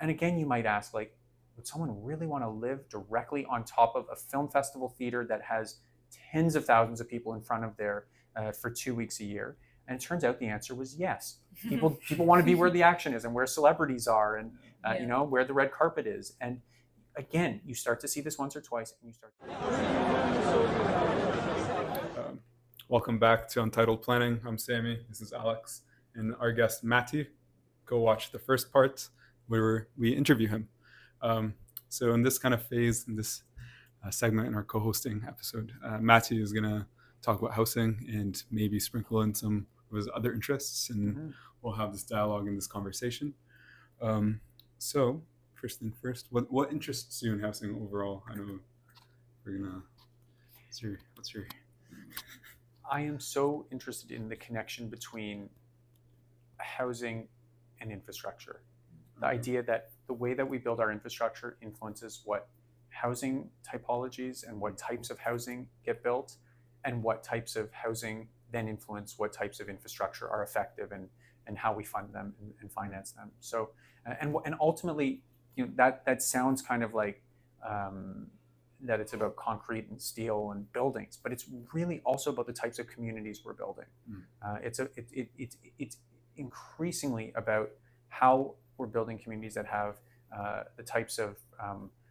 And again, you might ask, like, would someone really want to live directly on top of a film festival theater that has tens of thousands of people in front of there for 2 weeks a year? And it turns out the answer was yes. People want to be where the action is and where celebrities are, and where the red carpet is. And again, you start to see this once or twice, and you start. Welcome back to Untitled Planning. I'm Sammy. This is Alex, and our guest Matti. Go watch the first part where we interview him. So in this kind of phase, in this segment in our co-hosting episode, Matti is going to talk about housing and maybe sprinkle in some of his other interests, and we'll have this dialogue and this conversation. So first thing first, what interests you in housing overall? I know we're gonna. What's your? I am so interested in the connection between housing and infrastructure. The idea that the way that we build our infrastructure influences what housing typologies and what types of housing get built, and what types of housing then influence what types of infrastructure are effective, and how we fund them and finance them. So, and ultimately, that sounds kind of like that it's about concrete and steel and buildings, but it's really also about the types of communities we're building. It's increasingly about how we're building communities that have the types of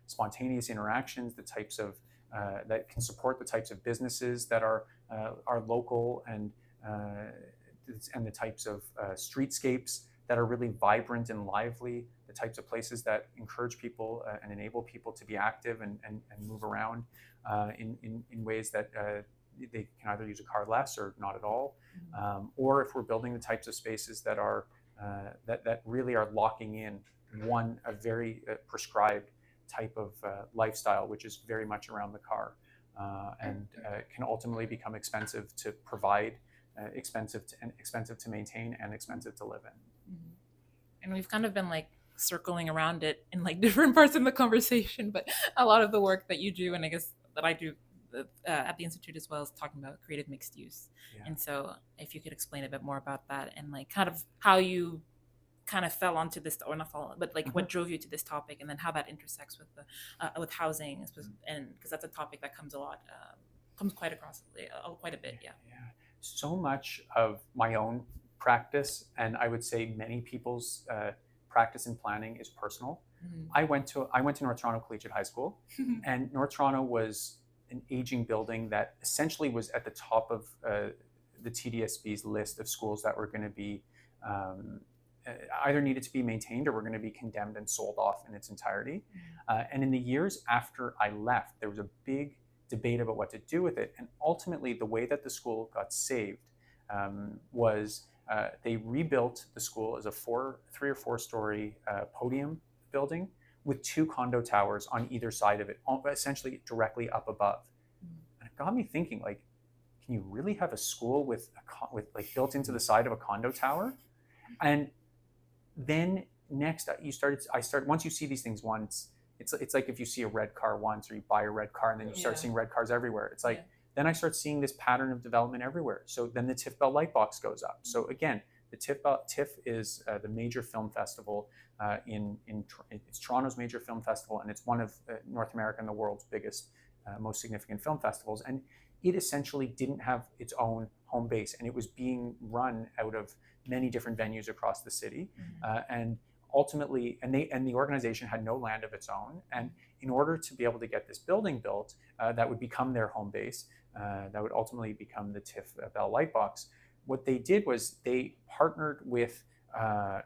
spontaneous interactions, the types of that can support the types of businesses that are local, and the types of streetscapes that are really vibrant and lively, the types of places that encourage people and enable people to be active and move around in ways that they can either use a car less or not at all, or if we're building the types of spaces that are that really are locking in a very prescribed type of lifestyle, which is very much around the car, and can ultimately become expensive to provide, expensive to maintain, and expensive to live in. And we've kind of been like circling around it in like different parts in the conversation, but a lot of the work that you do, and I guess that I do at the Institute as well, is talking about creative mixed use. Yeah. And so if you could explain a bit more about that, and like kind of how you kind of fell onto this, or not fall, but like what drove you to this topic, and then how that intersects with housing, and because that's a topic that comes quite a bit. Yeah. So much of my own practice, and I would say many people's practice in planning, is personal. I went to North Toronto Collegiate High School, and North Toronto was an aging building that essentially was at the top of the TDSB's list of schools that were going to be either needed to be maintained or were going to be condemned and sold off in its entirety. And in the years after I left, there was a big debate about what to do with it. And ultimately, the way that the school got saved was they rebuilt the school as a 3 or 4 story podium building with 2 condo towers on either side of it, essentially directly up above. And it got me thinking, like, can you really have a school with like built into the side of a condo tower? And then next, once you see these things once, it's like if you see a red car once, or you buy a red car and then you start seeing red cars everywhere. It's like, then I start seeing this pattern of development everywhere. So then the TIFF Bell Lightbox goes up. So again, the TIFF is the major film festival it's Toronto's major film festival, and it's one of North America and the world's biggest, most significant film festivals. And it essentially didn't have its own home base, and it was being run out of many different venues across the city. And ultimately, and the organization had no land of its own. And in order to be able to get this building built, that would become their home base, that would ultimately become the TIFF Bell Lightbox. What they did was they partnered with a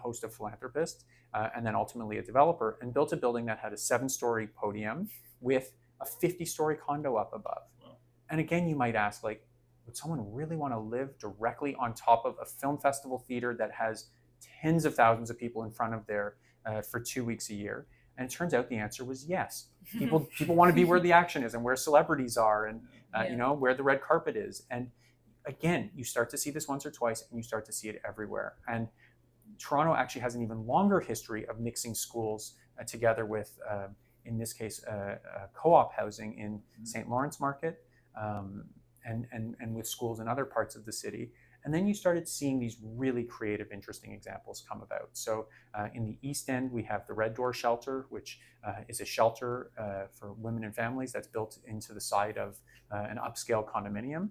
host of philanthropists, and then ultimately a developer, and built a building that had a 7-story podium with a 50-story condo up above. Wow. And again, you might ask, like, would someone really want to live directly on top of a film festival theater that has tens of thousands of people in front of there for 2 weeks a year? And it turns out the answer was yes. People want to be where the action is and where celebrities are, and where the red carpet is. And again, you start to see this once or twice, and you start to see it everywhere. And Toronto actually has an even longer history of mixing schools together with, in this case, co-op housing in St. Lawrence Market, and with schools in other parts of the city. And then you started seeing these really creative, interesting examples come about. So in the East End, we have the Red Door Shelter, which is a shelter for women and families that's built into the side of an upscale condominium.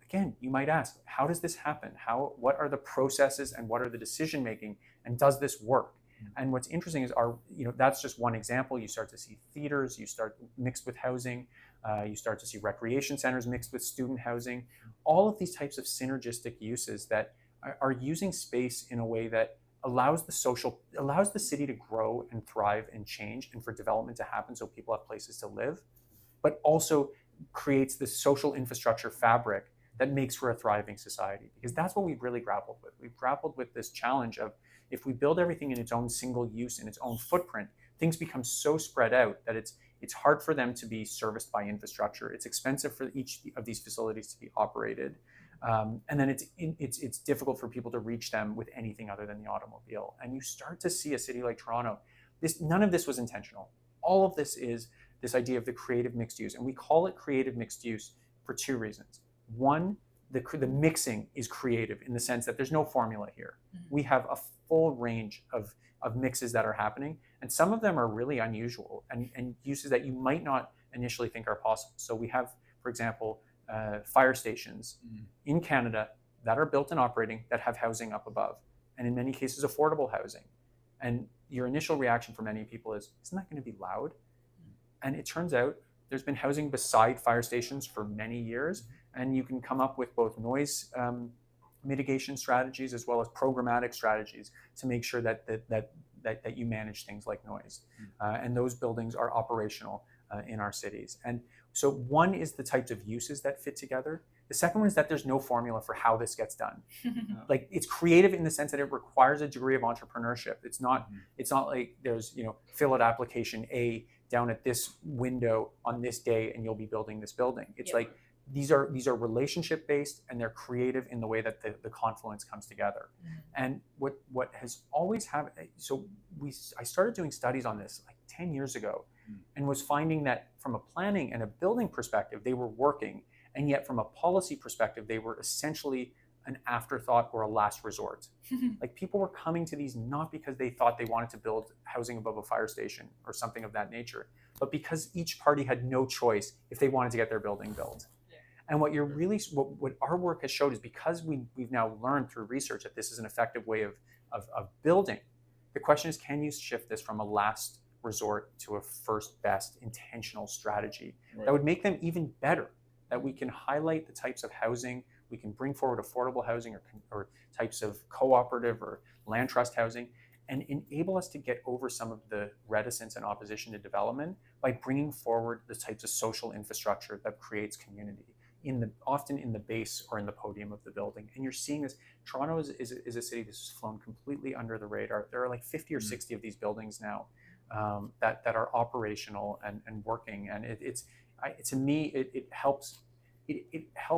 Again, you might ask, how does this happen? What are the processes and what are the decision making? And does this work? And what's interesting is that's just one example. You start to see theaters, you start mixed with housing, you start to see recreation centers mixed with student housing, all of these types of synergistic uses that are using space in a way that allows the city to grow and thrive and change and for development to happen so people have places to live, but also creates this social infrastructure fabric that makes for a thriving society. Because that's what we've really grappled with. We've grappled with this challenge of, if we build everything in its own single use, in its own footprint, things become so spread out that it's hard for them to be serviced by infrastructure. It's expensive for each of these facilities to be operated. And then it's difficult for people to reach them with anything other than the automobile. And you start to see a city like Toronto, none of this was intentional. All of this is this idea of the creative mixed use. And we call it creative mixed use for two reasons. One, the mixing is creative in the sense that there's no formula here. We have a full range of mixes that are happening, and some of them are really unusual and uses that you might not initially think are possible. So we have, for example, fire stations in Canada that are built and operating that have housing up above, and in many cases affordable housing. And your initial reaction for many people is, isn't that going to be loud? And it turns out there's been housing beside fire stations for many years, and you can come up with both noise mitigation strategies as well as programmatic strategies to make sure that you manage things like noise. And those buildings are operational in our cities. And so one is the types of uses that fit together. The second one is that there's no formula for how this gets done. Like, it's creative in the sense that it requires a degree of entrepreneurship. It's not like there's, fill out application A down at this window on this day and you'll be building this building. It's like these are relationship based, and they're creative in the way that the confluence comes together. And what has always happened, I started doing studies on this like 10 years ago, and was finding that from a planning and a building perspective, they were working, and yet from a policy perspective, they were essentially an afterthought or a last resort. Like, people were coming to these not because they thought they wanted to build housing above a fire station or something of that nature, but because each party had no choice if they wanted to get their building built. And what our work has showed is, because we've now learned through research that this is an effective way of building, the question is, can you shift this from a last resort to a first best intentional strategy that would make them even better, that we can highlight the types of housing, we can bring forward affordable housing or types of cooperative or land trust housing, and enable us to get over some of the reticence and opposition to development by bringing forward the types of social infrastructure that creates community, often in the base or in the podium of the building. And you're seeing this. Toronto is a city that's flown completely under the radar. There are like 50 or 60 of these buildings now that are operational and working. And to me, it helps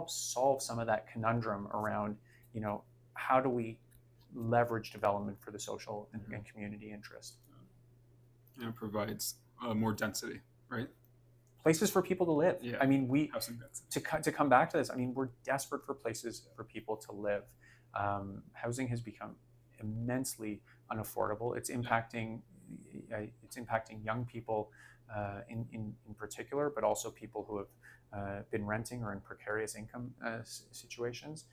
solve some of that conundrum around, how do we leverage development for the social and community interest. And it provides more density, right? Places for people to live. Yeah. I mean, Housing density. to come back to this, I mean, we're desperate for places for people to live. Housing has become immensely unaffordable. It's impacting young people in particular, but also people who have been renting or in precarious income situations,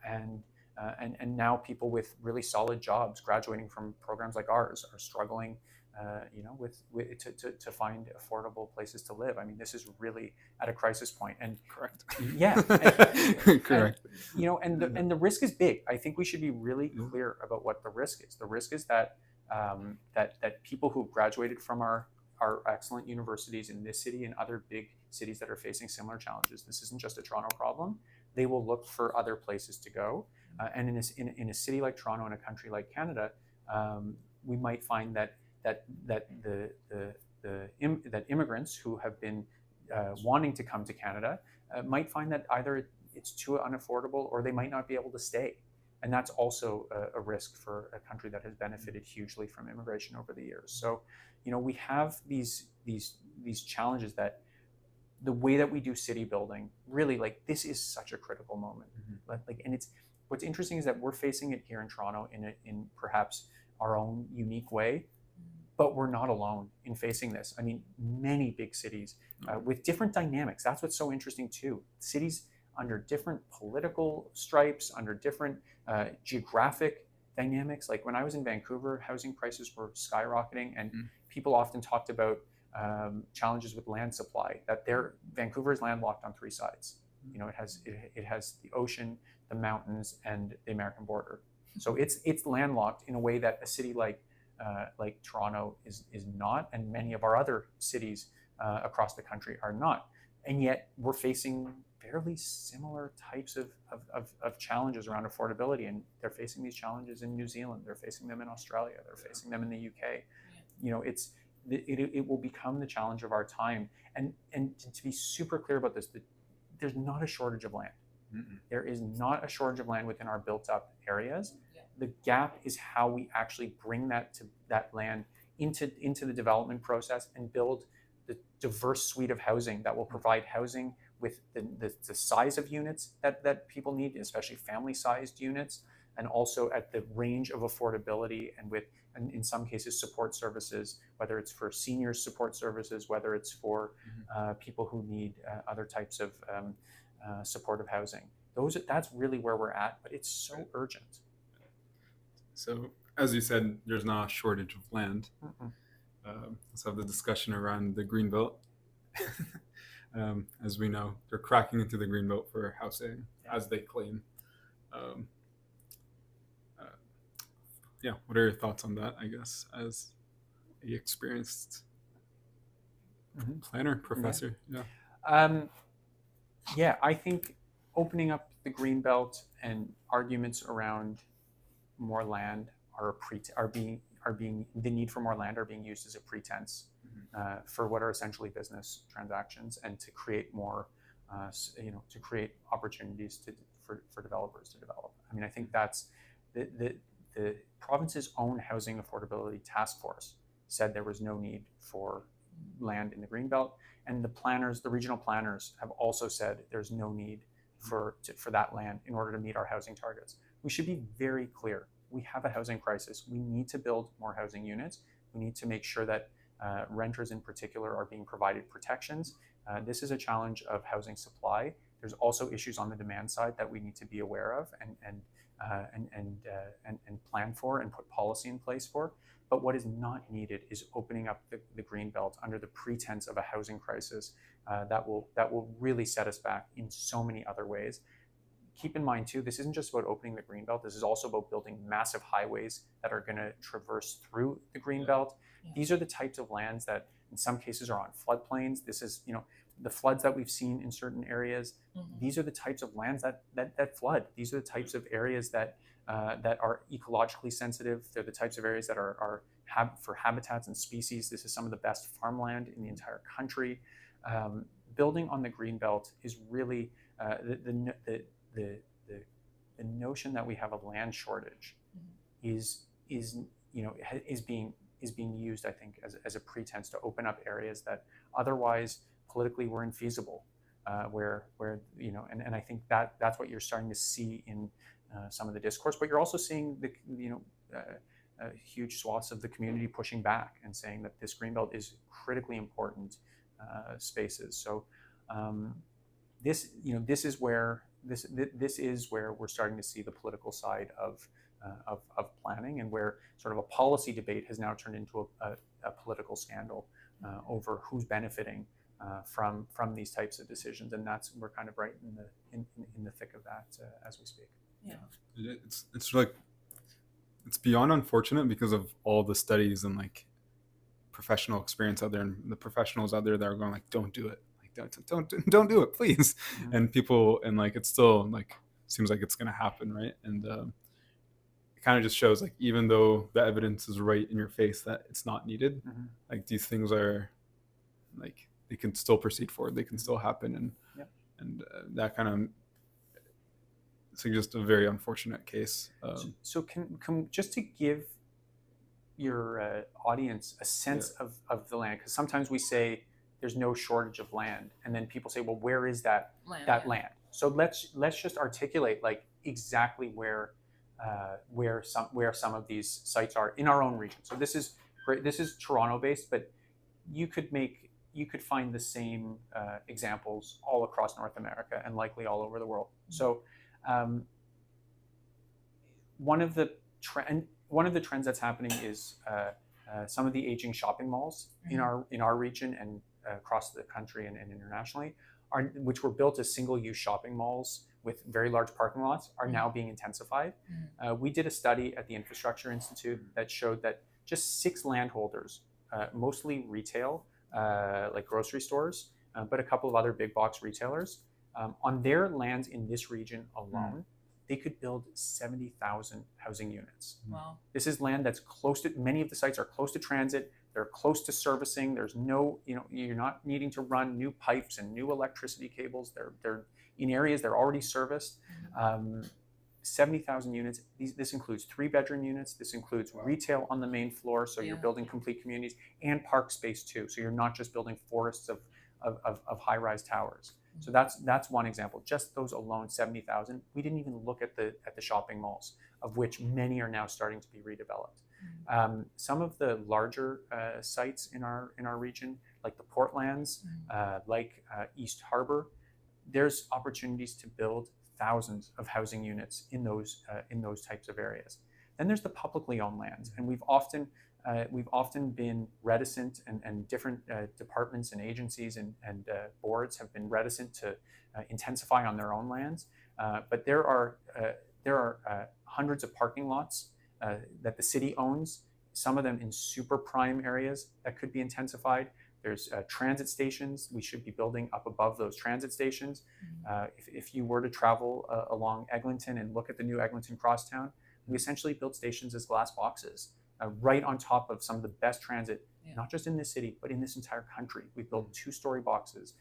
and now people with really solid jobs graduating from programs like ours are struggling, to find affordable places to live. I mean, this is really at a crisis point. And correct. Yeah. Correct. And the risk is big. I think we should be really clear about what the risk is. The risk is that that people who graduated from our excellent universities in this city and other big cities that are facing similar challenges, this isn't just a Toronto problem. They will look for other places to go. And in a city like Toronto, in a country like Canada, we might find that immigrants who have been wanting to come to Canada might find that either it's too unaffordable or they might not be able to stay. And that's also a risk for a country that has benefited hugely from immigration over the years. So, we have these challenges that the way that we do city building, really, like, this is such a critical moment. Like, and it's what's interesting is that we're facing it here in Toronto in perhaps our own unique way, but we're not alone in facing this. I mean, many big cities with different dynamics. That's what's so interesting too. Cities under different political stripes, under different geographic dynamics. Like when I was in Vancouver, housing prices were skyrocketing, and people often talked about challenges with land supply. That Vancouver is landlocked on three sides. You know, it has the ocean, the mountains, and the American border. So it's landlocked in a way that a city like Toronto is not, and many of our other cities across the country are not. And yet we're facing fairly similar types of challenges around affordability, and they're facing these challenges in New Zealand, they're facing them in Australia, they're facing them in the UK. You know, it will become the challenge of our time. And to be super clear about this, there's not a shortage of land. There is not a shortage of land within our built up areas. The gap is how we actually bring that land into the development process and build the diverse suite of housing that will provide housing with the size of units that people need, especially family-sized units, and also at the range of affordability, and in some cases support services, whether it's for seniors support services, whether it's for people who need other types of supportive housing. That's really where we're at, but it's so urgent. So, as you said, there's not a shortage of land. Let's have the discussion around the Greenbelt. As we know, they're cracking into the Greenbelt for housing, as they claim. What are your thoughts on that, I guess, as an experienced planner, professor? I think opening up the Greenbelt and arguments around more land the need for more land are being used as a pretense for what are essentially business transactions, and to create more, to create opportunities for developers to develop. I mean, I think that's the province's own housing affordability task force said there was no need for land in the Greenbelt, and the regional planners have also said there's no need for that land in order to meet our housing targets. We should be very clear. We have a housing crisis. We need to build more housing units. We need to make sure that renters in particular are being provided protections. This is a challenge of housing supply. There's also issues on the demand side that we need to be aware of and plan for and put policy in place for. But what is not needed is opening up the Greenbelt under the pretense of a housing crisis that will really set us back in so many other ways. Keep in mind too, this isn't just about opening the Greenbelt. This is also about building massive highways that are going to traverse through the Greenbelt. These are the types of lands that in some cases are on floodplains. This is, the floods that we've seen in certain areas. These are the types of lands that flood. These are the types of areas that are ecologically sensitive. They're the types of areas that are for habitats and species. This is some of the best farmland in the entire country. Building on the Greenbelt is really the notion that we have a land shortage is being used, I think, as a pretense to open up areas that otherwise politically were infeasible. And I think that's what you're starting to see in some of the discourse. But you're also seeing huge swaths of the community pushing back and saying that this Greenbelt is critically important spaces. So this is where we're starting to see the political side of planning, and where sort of a policy debate has now turned into a political scandal over who's benefiting from these types of decisions, and we're kind of right in the thick of that as we speak. It's beyond unfortunate because of all the studies and like professional experience out there, and the professionals out there that are going like, don't do it. Don't do it, please. And people, and like it still like seems like it's gonna happen, right? And it kind of just shows like, even though the evidence is right in your face that it's not needed, like these things are like, they can still proceed forward, they can still happen, and that kind of, it's like just a very unfortunate case. So can just to give your audience a sense of the land, because sometimes we say there's no shortage of land. And then people say, well, where is that yeah. land? So let's just articulate like exactly where some of these sites are in our own region. So this is great. This is Toronto based, but you could find the same examples all across North America and likely all over the world. So one of the trends that's happening is some of the aging shopping malls in our region and across the country and internationally, which were built as single-use shopping malls with very large parking lots, are now being intensified. We did a study at the Infrastructure Institute that showed that just 6 landholders, mostly retail, like grocery stores, but a couple of other big box retailers, on their lands in this region alone, they could build 70,000 housing units. Wow. This is land that's close to, many of the sites are close to transit, they're close to servicing, there's no, you're not needing to run new pipes and new electricity cables, they're in areas they're already serviced. 70,000 units, this includes 3-bedroom units, this includes retail on the main floor, so you're building complete communities, and park space too, so you're not just building forests of high-rise towers. So that's one example. Just those alone, 70,000. We didn't even look at the shopping malls, of which many are now starting to be redeveloped. Some of the larger sites in our region, like the Portlands, like East Harbor, there's opportunities to build thousands of housing units in those types of areas. Then there's the publicly owned lands, and we've often been reticent, and different departments and agencies and boards have been reticent to intensify on their own lands. But there are hundreds of parking lots that the city owns, some of them in super prime areas that could be intensified. There's transit stations. We should be building up above those transit stations. If you were to travel along Eglinton and look at the new Eglinton Crosstown, we essentially built stations as glass boxes right on top of some of the best transit, not just in this city, but in this entire country. We built 2-story boxes,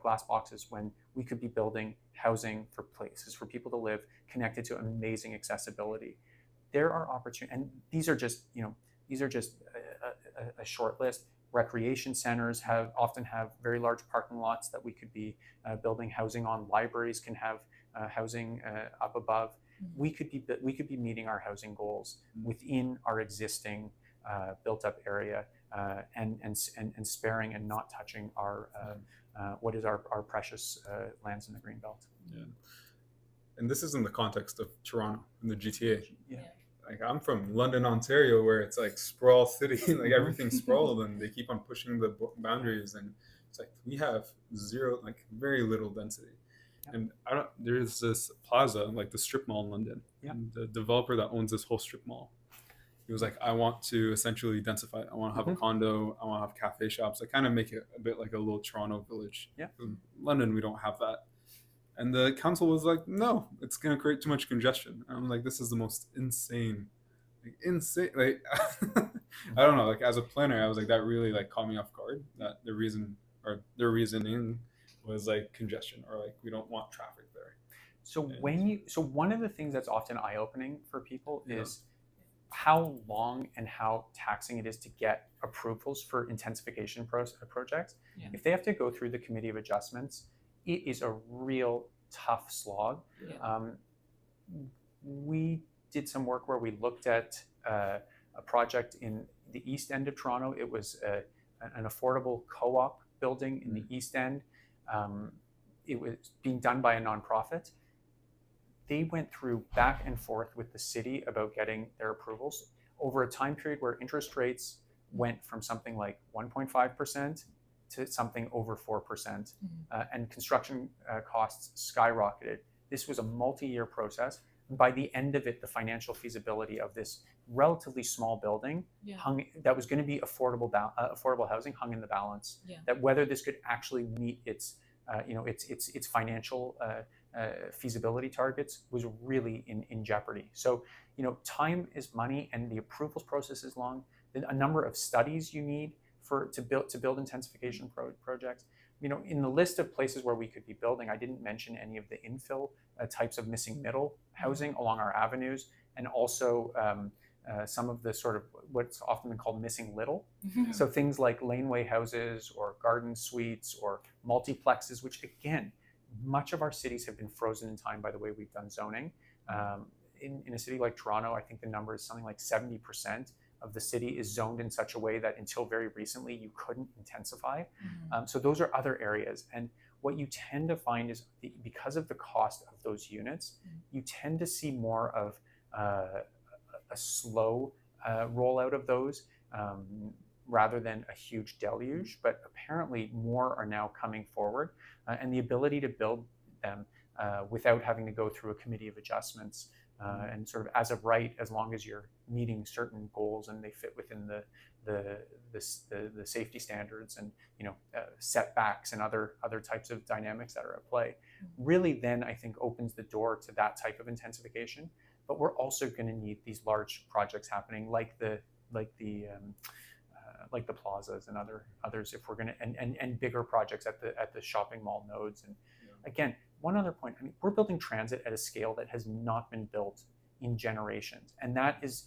glass boxes, when we could be building housing for places for people to live, connected to amazing accessibility. There are opportunities, and these are just a short list. Recreation centers often have very large parking lots that we could be building housing on. Libraries can have housing up above. We could be meeting our housing goals within our existing built-up area, and sparing and not touching our what is our precious lands in the Greenbelt. Yeah, and this is in the context of Toronto and the GTA. Yeah. Like, I'm from London, Ontario, where it's like sprawl city, like everything's sprawled, and they keep on pushing the boundaries, and it's like we have very little density. And there's this plaza, like the strip mall in London. And the developer that owns this whole strip mall, he was like, I want to essentially densify it. I want to have a condo. I want to have cafe shops. I kind of make it a bit like a little Toronto village. In London, we don't have that. And the council was like, no, it's going to create too much congestion. And I'm like, this is the most insane. Like, I don't know. Like, as a planner, I was like, that really like caught me off guard. That their reasoning was like congestion, or like we don't want traffic there. So one of the things that's often eye-opening for people is how long and how taxing it is to get approvals for intensification projects. If they have to go through the Committee of Adjustments, it is a real tough slog. We did some work where we looked at a project in the East End of Toronto. It was an affordable co-op building in the East End. It was being done by a nonprofit. They went through back and forth with the city about getting their approvals over a time period where interest rates went from something like 1.5% to something over 4%, and construction costs skyrocketed. This was a multi-year process. By the end of it, the financial feasibility of this relatively small building that was going to be affordable housing hung in the balance. That whether this could actually meet its financial feasibility targets was really in jeopardy. So, time is money, and the approvals process is long. A number of studies you need to build intensification projects. In the list of places where we could be building, I didn't mention any of the infill types of missing middle housing along our avenues, and also some of the sort of what's often been called missing little. So things like laneway houses or garden suites or multiplexes, which again, much of our cities have been frozen in time by the way we've done zoning. In a city like Toronto, I think the number is something like 70% of the city is zoned in such a way that until very recently you couldn't intensify. So those are other areas. And what you tend to find is because of the cost of those units, you tend to see more of a slow rollout of those rather than a huge deluge. But apparently more are now coming forward, and the ability to build them without having to go through a committee of adjustments and sort of as of right, as long as you're meeting certain goals and they fit within the safety standards and setbacks and other types of dynamics that are at play, really then I think opens the door to that type of intensification. But we're also going to need these large projects happening, like the plazas and others, if we're going to, and bigger projects at the shopping mall nodes. And again, one other point, I mean, we're building transit at a scale that has not been built in generations, and that is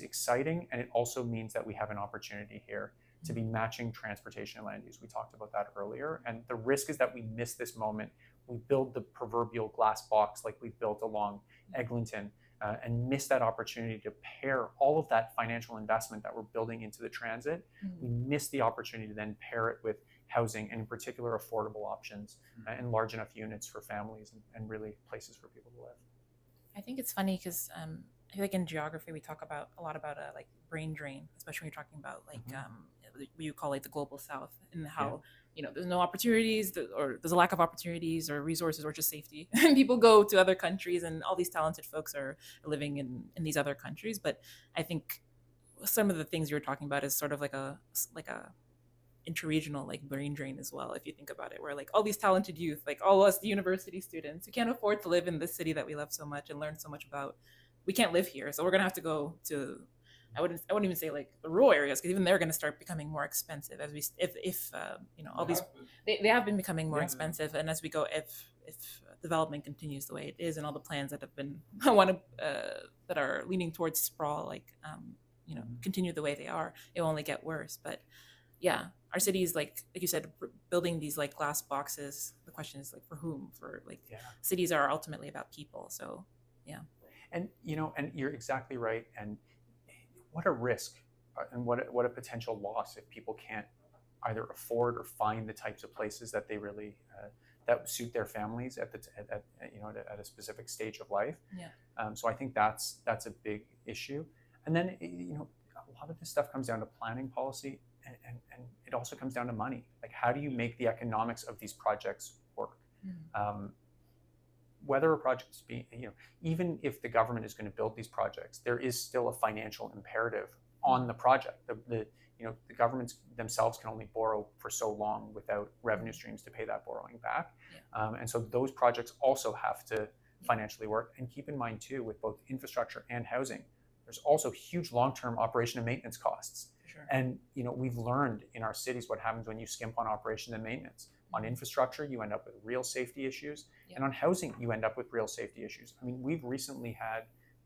exciting. And it also means that we have an opportunity here to be matching transportation and land use. We talked about that earlier, and the risk is that we miss this moment. We build the proverbial glass box like we've built along Eglinton, and miss that opportunity to pair all of that financial investment that we're building into the transit. We miss the opportunity to then pair it with housing, and in particular affordable options and large enough units for families and really places for people to live. I think it's funny because I feel like in geography we talk about a lot about like brain drain, especially when you're talking about like what you call like the global south, and how there's no opportunities, or there's a lack of opportunities or resources or just safety. And people go to other countries, and all these talented folks are living in these other countries. But I think some of the things you're talking about is sort of like a interregional like brain drain as well, if you think about it, where like all these talented youth, like all us university students who can't afford to live in this city that we love so much and learn so much about, we can't live here, so we're gonna have to go to, I wouldn't even say like the rural areas, because even they're going to start becoming more expensive as we if all these they have been becoming more expensive, and as we go, if development continues the way it is, and all the plans that have been that are leaning towards sprawl continue the way they are, it will only get worse. But yeah, our cities, like you said, building these like glass boxes, the question is like for whom? For like cities are ultimately about people. So yeah. And and you're exactly right. And what a risk and what a potential loss if people can't either afford or find the types of places that they really that suit their families at a specific stage of life. So I think that's a big issue. And then a lot of this stuff comes down to planning policy, and it also comes down to money. Like, how do you make the economics of these projects work? Whether a project's even if the government is going to build these projects, there is still a financial imperative on the project. The governments themselves can only borrow for so long without revenue streams to pay that borrowing back. And so those projects also have to financially work. And keep in mind too, with both infrastructure and housing, there's also huge long-term operation and maintenance costs. And we've learned in our cities what happens when you skimp on operation and maintenance. On infrastructure, you end up with real safety issues, and on housing, you end up with real safety issues. I mean, we've recently had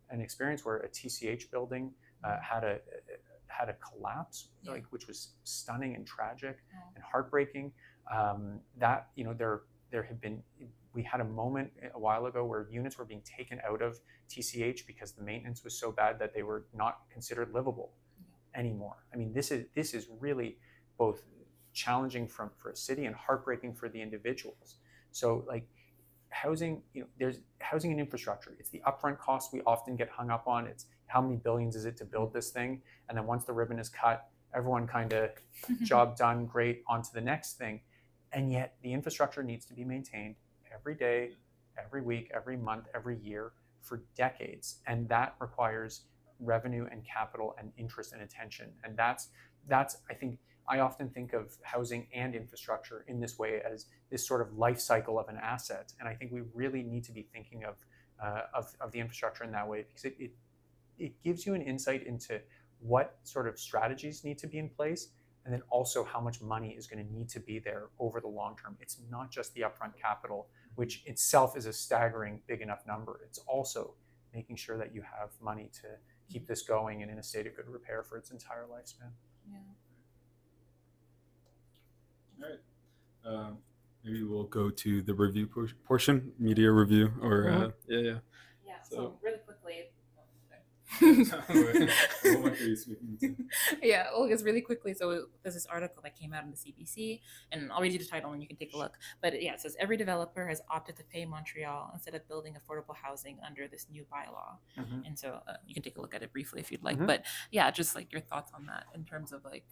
an experience where a TCH building had a collapse, which was stunning and tragic and heartbreaking. We had a moment a while ago where units were being taken out of TCH because the maintenance was so bad that they were not considered livable anymore. I mean, this is really both challenging for a city and heartbreaking for the individuals. So like housing, there's housing and infrastructure. It's the upfront costs we often get hung up on. It's how many billions is it to build this thing? And then once the ribbon is cut, everyone kind of job done, great, on to the next thing. And yet the infrastructure needs to be maintained every day, every week, every month, every year for decades. And that requires revenue and capital and interest and attention. And that's I think, I often think of housing and infrastructure in this way, as this sort of life cycle of an asset. And I think we really need to be thinking of the infrastructure in that way, because it gives you an insight into what sort of strategies need to be in place, and then also how much money is going to need to be there over the long term. It's not just the upfront capital, which itself is a staggering big enough number. It's also making sure that you have money to keep this going and in a state of good repair for its entire lifespan. Yeah. All right. Maybe we'll go to the review portion, media review, or Yeah. So really quickly. What are you speaking to? Yeah, well, I guess really quickly. So there's this article that came out in the CBC, and I'll read you the title and you can take a look. But yeah, it says every developer has opted to pay Montreal instead of building affordable housing under this new bylaw. And so you can take a look at it briefly if you'd like. But yeah, just like your thoughts on that in terms of like,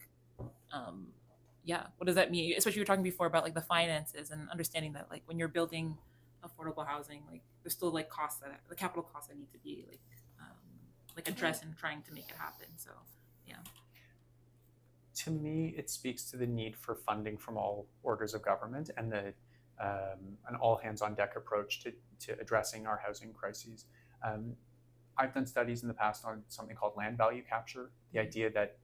yeah, what does that mean? Especially you were talking before about like the finances and understanding that like when you're building affordable housing, like there's still like costs that the capital costs that need to be like addressed and trying to make it happen. So yeah. To me, it speaks to the need for funding from all orders of government and the an all hands on deck approach to addressing our housing crises. I've done studies in the past on something called land value capture. The idea that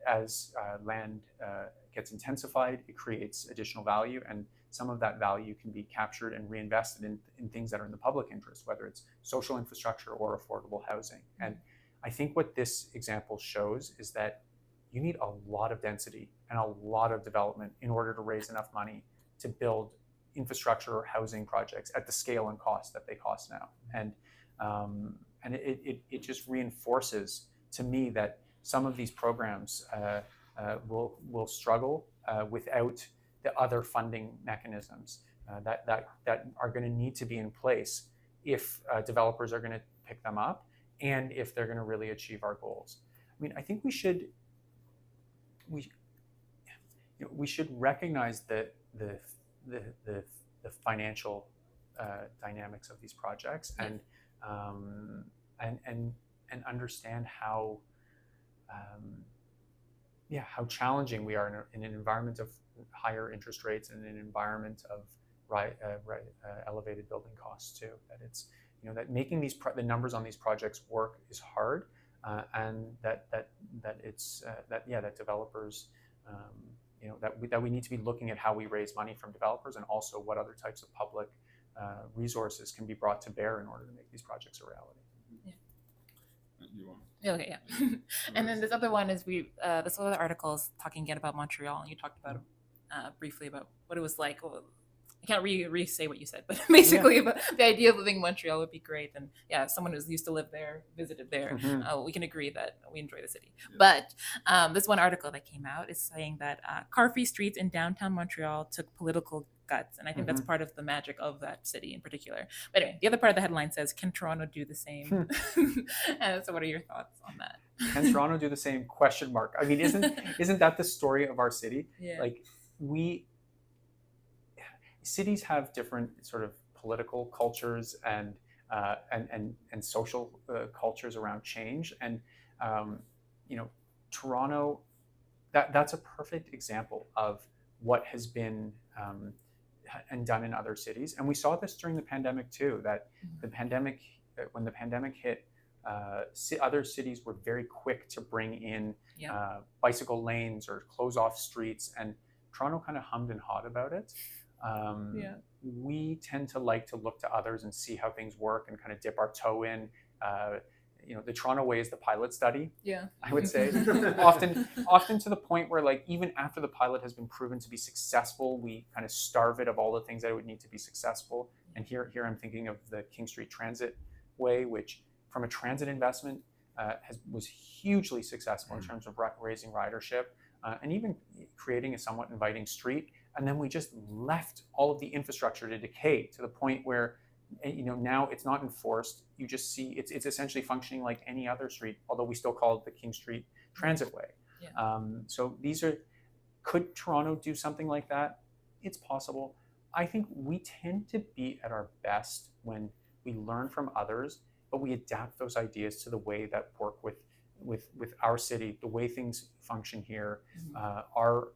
as land gets intensified, it creates additional value, and some of that value can be captured and reinvested in things that are in the public interest, whether it's social infrastructure or affordable housing. And I think what this example shows is that you need a lot of density and a lot of development in order to raise enough money to build infrastructure or housing projects at the scale and cost that they cost now. And it just reinforces to me that some of these programs will struggle without the other funding mechanisms that are going to need to be in place if developers are going to pick them up and if they're going to really achieve our goals. I mean, I think we should recognize the financial dynamics of these projects and understand how challenging we are in an environment of higher interest rates and an environment of elevated building costs too. That it's that making the numbers on these projects work is hard, and that developers that we need to be looking at how we raise money from developers and also what other types of public resources can be brought to bear in order to make these projects a reality. Okay, yeah. And then this other one is this other article is talking again about Montreal, and you talked about briefly about what it was like. Well, I can't re-say what you said, but basically about the idea of living in Montreal would be great. And yeah, someone who's used to live there, visited there, we can agree that we enjoy the city. Yeah. But this one article that came out is saying that car-free streets in downtown Montreal took political guts. And I think that's part of the magic of that city in particular. But anyway, the other part of the headline says, can Toronto do the same? So what are your thoughts on that? Can Toronto do the same? Question mark. I mean, isn't that the story of our city? Yeah. Like cities have different sort of political cultures and social cultures around change. And Toronto, that's a perfect example of what has been and done in other cities. And we saw this during the pandemic too, that when the pandemic hit, other cities were very quick to bring in bicycle lanes or close off streets, and Toronto kind of hummed and hawed about it. We tend to like to look to others and see how things work and kind of dip our toe in. The Toronto way is the pilot study. Yeah, I would say often to the point where like even after the pilot has been proven to be successful, we kind of starve it of all the things that it would need to be successful. And here I'm thinking of the King Street Transit way, which from a transit investment was hugely successful in terms of raising ridership and even creating a somewhat inviting street. And then we just left all of the infrastructure to decay to the point where, now it's not enforced. You just see it's essentially functioning like any other street, although we still call it the King Street Transit Way. Yeah. So could Toronto do something like that? It's possible. I think we tend to be at our best when we learn from others, but we adapt those ideas to the way that work with our city, the way things function here, our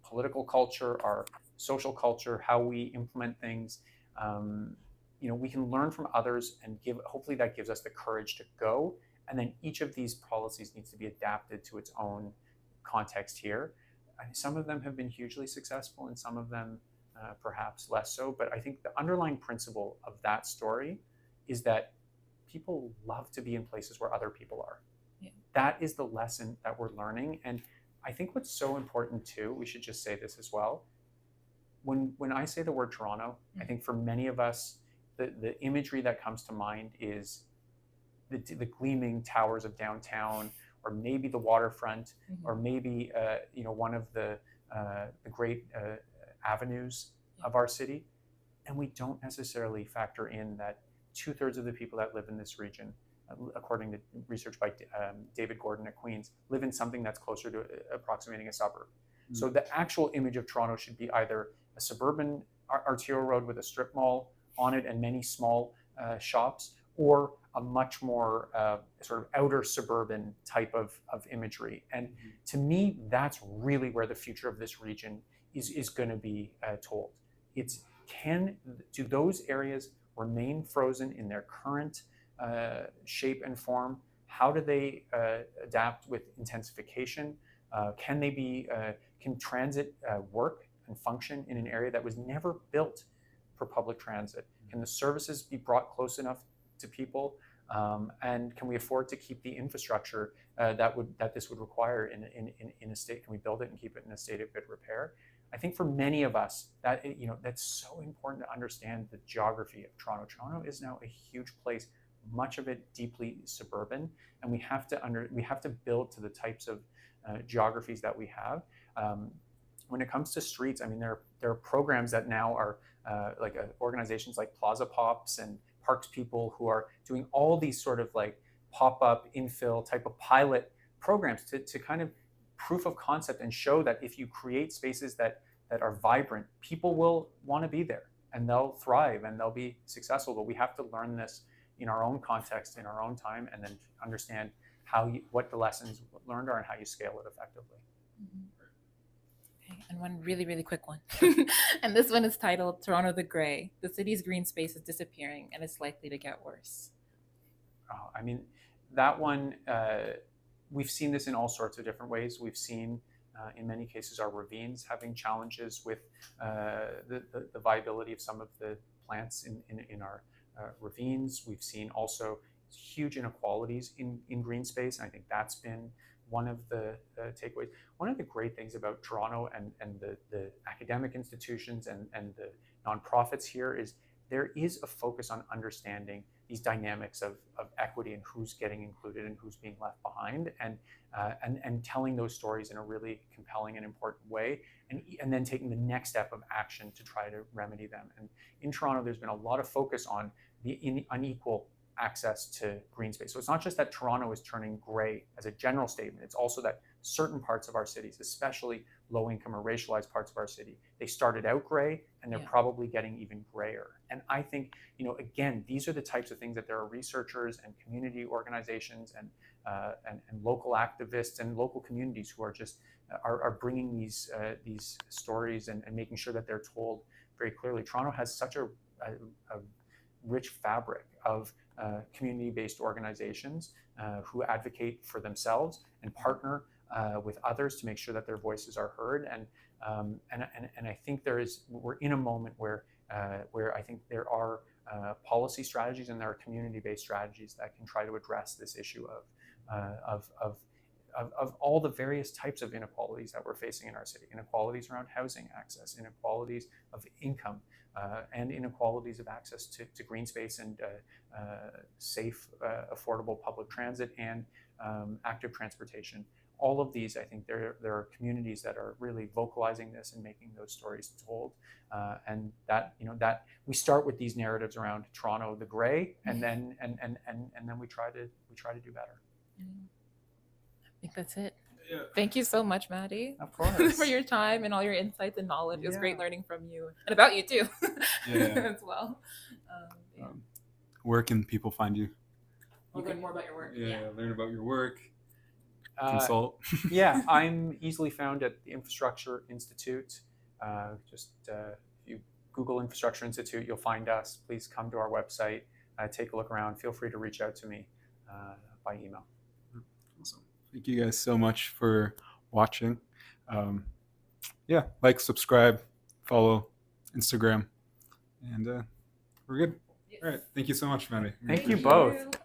political culture, our social culture, how we implement things. We can learn from others and hopefully that gives us the courage to go. And then each of these policies needs to be adapted to its own context here. Some of them have been hugely successful and some of them perhaps less so. But I think the underlying principle of that story is that people love to be in places where other people are. that is the lesson that we're learning. And I think what's so important too, we should just say this as well. When I say the word Toronto, I think for many of us, the imagery that comes to mind is the gleaming towers of downtown, or maybe the waterfront, or maybe one of the great avenues of our city. And we don't necessarily factor in that 2/3 of the people that live in this region, according to research by David Gordon at Queen's, live in something that's closer to approximating a suburb. So the actual image of Toronto should be either a suburban arterial road with a strip mall on it and many small shops, or a much more sort of outer suburban type of imagery. And to me, that's really where the future of this region is going to be told. It's do those areas remain frozen in their current shape and form? How do they adapt with intensification? Can transit work and function in an area that was never built for public transit? Can the services be brought close enough to people? And can we afford to keep the infrastructure that this would require in a state? Can we build it and keep it in a state of good repair? I think for many of us, that's so important to understand the geography of Toronto. Toronto is now a huge place, much of it deeply suburban, and we have to build to the types of geographies that we have. When it comes to streets, I mean, there are programs that now are organizations like Plaza Pops and Parks People who are doing all these sort of like pop-up infill type of pilot programs to kind of proof of concept and show that if you create spaces that are vibrant, people will want to be there and they'll thrive and they'll be successful. But we have to learn this in our own context, in our own time, and then understand what the lessons learned are and how you scale it effectively. Okay, and one really, really quick one. And this one is titled Toronto the Grey. The city's green space is disappearing and it's likely to get worse. I mean, that one, we've seen this in all sorts of different ways. We've seen, in many cases, our ravines having challenges with the viability of some of the plants in our ravines. We've seen also huge inequalities in green space, and I think that's been one of the takeaways. One of the great things about Toronto and the academic institutions and the nonprofits here is there is a focus on understanding these dynamics of equity and who's getting included and who's being left behind, and telling those stories in a really compelling and important way, and then taking the next step of action to try to remedy them. And in Toronto, there's been a lot of focus on the unequal access to green space. So it's not just that Toronto is turning gray as a general statement, it's also that certain parts of our cities, especially low-income or racialized parts of our city, they started out gray and they're probably getting even grayer. And I think, again, these are the types of things that there are researchers and community organizations and local activists and local communities who are just are bringing these stories and making sure that they're told very clearly. Toronto has such a rich fabric of community-based organizations who advocate for themselves and partner with others to make sure that their voices are heard. And I think we're in a moment where I think there are policy strategies and there are community-based strategies that can try to address this issue of all the various types of inequalities that we're facing in our city. Inequalities around housing access, inequalities of income, and inequalities of access to green space and safe, affordable public transit and active transportation. All of these, I think there are communities that are really vocalizing this and making those stories told. And that we start with these narratives around Toronto the gray, and then we try to do better. I think that's it. Yeah. Thank you so much, Matti. Of course. For your time and all your insights and knowledge. It was great learning from you and about you too. As well. Where can people find you? We'll learn more about your work. Learn about your work. Consult. I'm easily found at the Infrastructure Institute. If you Google Infrastructure Institute, you'll find us. Please come to our website, take a look around. Feel free to reach out to me by email. Awesome. Thank you guys so much for watching. Like, subscribe, follow Instagram, and we're good. All right. Thank you so much, Matti. Thank you both.